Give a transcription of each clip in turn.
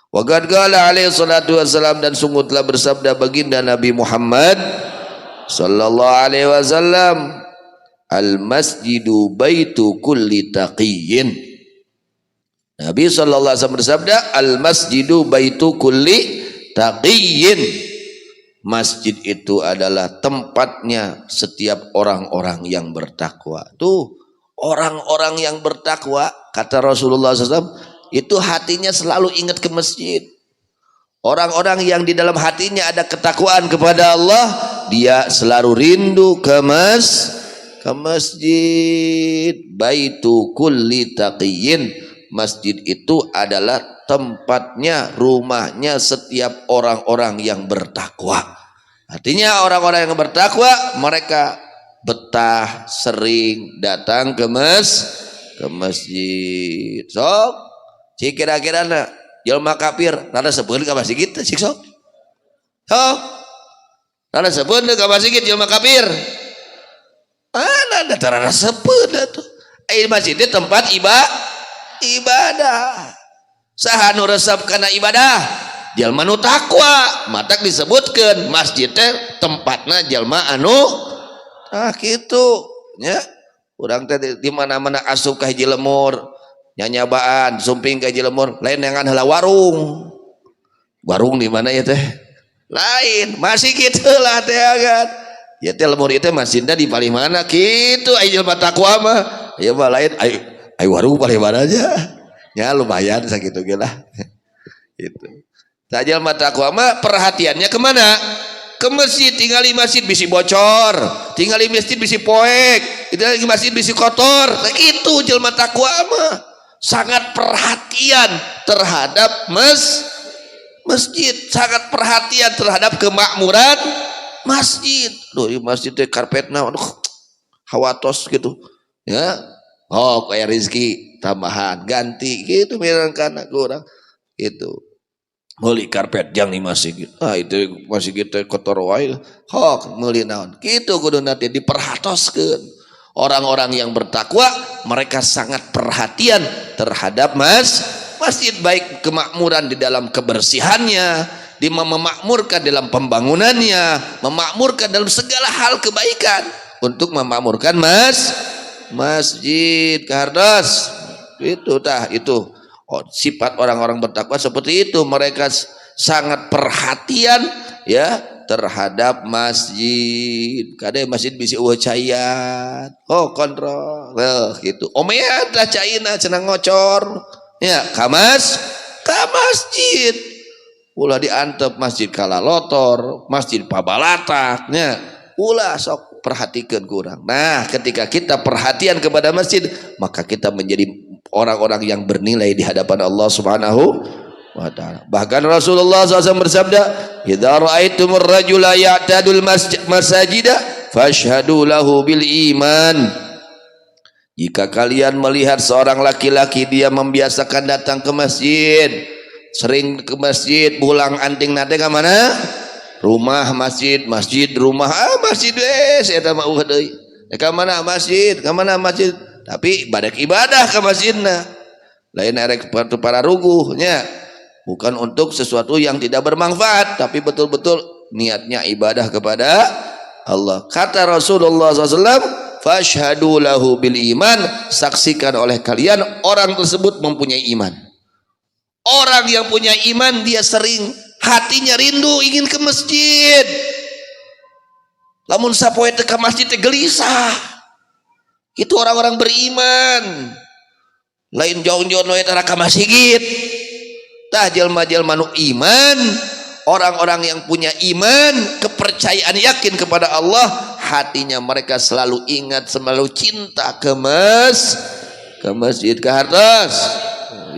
Wa qad qala alaihi salatu wassalam, dan sungguh telah bersabda baginda Nabi Muhammad sallallahu alaihi wasallam, al masjidu baitu kulli taqiyyin. Nabi sallallahu alaihi wasallam bersabda, al masjidu baitu kulli taqiyyin. Masjid itu adalah tempatnya setiap orang-orang yang bertakwa. Tuh, orang-orang yang bertakwa, kata Rasulullah SAW, itu hatinya selalu ingat ke masjid. Orang-orang yang di dalam hatinya ada ketakwaan kepada Allah, dia selalu rindu ke masjid. Baitu kulli taqiyyin. Masjid itu adalah tempatnya, rumahnya setiap orang-orang yang bertakwa. Artinya orang-orang yang bertakwa, mereka betah sering datang ke masjid. Sok, cik kira-kira na jelma kafir rada sebut ke masjid kita cik sok. Sok, rada sebut ke masjid jelma kafir. Ada rada sebut tuh. Masjid itu tempat ibadah. Saha nu resep kana ibadah? Jalma nu takwa, matak disebutkeun masjid teh tempatna jalma anu kitu nya. Urang teh di mana-mana asup ka hiji lemur, nyanyabaan sumping ka hiji lemur, lain yang heula warung. Warung di mana ya teh? Lain, masih kitu lah teh kan. Ya teh lemur ieu teh masjidna di paling mana kitu ai jalma takwa mah. Ieu mah lain ai warung paling mana aja. Ya lumayan sakitu ge lah. Gitu. Tajal mata takwa mah perhatiannya kemana? Ke masjid. Tinggali masjid bisi bocor, tinggali masjid bisi poek, tinggali masjid bisi kotor. Nah, itu jelma takwa mah sangat perhatian terhadap masjid, sangat perhatian terhadap kemakmuran masjid. Loh, masjid teh karpetna aduh hawatos gitu. Ya. Oh, kayak rezeki tambahan ganti gitu mirangkana kurang itu meuli karpet jang di masjid. Itu masjid kita kotor wae. Hok meuli naon kitu kuduna teh diperhatoskeun. Orang-orang yang bertakwa mereka sangat perhatian terhadap masjid, baik kemakmuran di dalam kebersihannya, memakmurkan dalam pembangunannya, memakmurkan dalam segala hal kebaikan untuk memakmurkan masjid. Kardas itu sifat orang-orang bertakwa seperti itu. Mereka sangat perhatian ya terhadap masjid. Kadang masjid bisa cayat, kontrol gitu. Omeat lah caina cenah ngocor ya ka masjid. Ulah diantep masjid kalalotor, masjid pabalataknya. Ulah sok perhatikan kurang. Nah, ketika kita perhatian kepada masjid, maka kita menjadi orang-orang yang bernilai di hadapan Allah Subhanahu wa ta'ala. Bahkan Rasulullah SAW bersabda, "Idza ra'aitumur rajula ya'tadul masajida fashhadu lahu bil iman." Jika kalian melihat seorang laki-laki dia membiasakan datang ke masjid, sering ke masjid, pulang anting nate ka mana? Rumah masjid, masjid rumah, masjid eta mah deui. Ka mana masjid? Ka mana masjid? Tapi badak ibadah ke masjidna. Lain erek para ruguh nya. Bukan untuk sesuatu yang tidak bermanfaat, tapi betul-betul niatnya ibadah kepada Allah. Kata Rasulullah SAW, fashhadu lahu bil iman, saksikan oleh kalian orang tersebut mempunyai iman. Orang yang punya iman dia sering hatinya rindu ingin ke masjid. Lamun sapoe teh ka masjid teh gelisah. Itu orang-orang beriman. Lain jauh-jauh we teh ka masjid. Tah jelma-jelma nu iman, orang-orang yang punya iman, kepercayaan yakin kepada Allah, hatinya mereka selalu ingat, selalu cinta ke masjid ke hartos.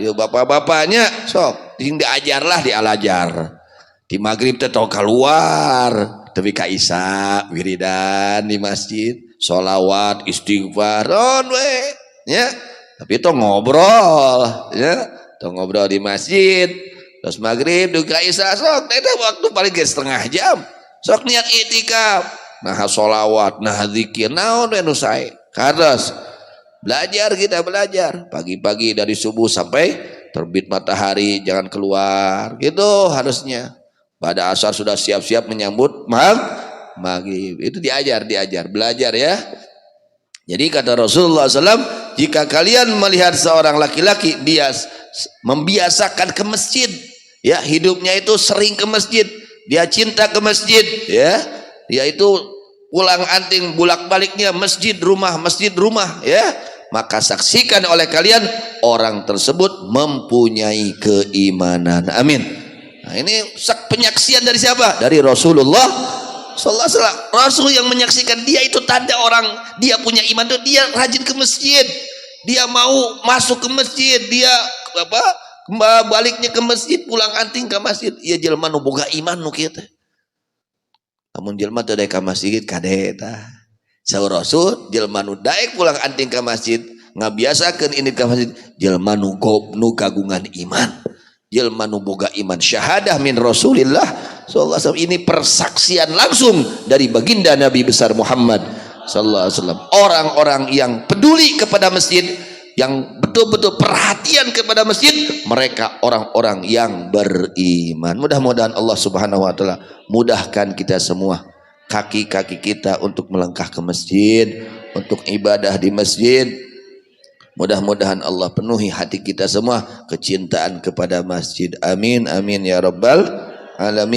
Yo bapak-bapaknya sok sing diajarlah di alajar. Di maghrib teh tong keluar, tapi ka isya wiridan di masjid, sholawat, istighfar, we, ya. Tapi tong ngobrol, ya. Tong ngobrol di masjid, terus maghrib duka isya sok, itu waktu paling setengah jam. Sok niat itikaf, nah sholawat, nah zikir, naon we nu sae. Kados belajar kita belajar pagi-pagi dari subuh sampai terbit matahari jangan keluar, gitu harusnya. Pada asar sudah siap-siap menyambut maghrib. Itu diajar, belajar ya. Jadi kata Rasulullah SAW, jika kalian melihat seorang laki-laki dia membiasakan ke masjid, ya hidupnya itu sering ke masjid, dia cinta ke masjid, ya dia itu pulang anting bolak-baliknya masjid rumah, ya, maka saksikan oleh kalian orang tersebut mempunyai keimanan. Amin. Nah, ini penyaksian dari siapa? Dari Rasulullah sallallahu alaihi wasallam. Rasul yang menyaksikan dia itu tanda orang dia punya iman itu dia rajin ke masjid, dia mau masuk ke masjid, dia baliknya ke masjid, pulang anting ke masjid. Ya jelema nu boga iman nu kieu teh. Lamun jelema teu daek ka masjid kadeta. Saur Rasul, jelema nu daek pulang anting ke masjid, ngabiasakeun ini ke masjid, jelema nu kagungan iman. Jelema nu boga iman, syahadah min Rasulillah sallallahu alaihi wasallam. Ini persaksian langsung dari baginda Nabi besar Muhammad sallallahu alaihi wasallam. Orang-orang yang peduli kepada masjid, yang betul-betul perhatian kepada masjid, mereka orang-orang yang beriman. Mudah-mudahan Allah Subhanahu wa taala mudahkan kita semua, kaki-kaki kita untuk melangkah ke masjid, untuk ibadah di masjid. Mudah-mudahan Allah penuhi hati kita semua kecintaan kepada masjid. Amin amin ya rabbal alamin.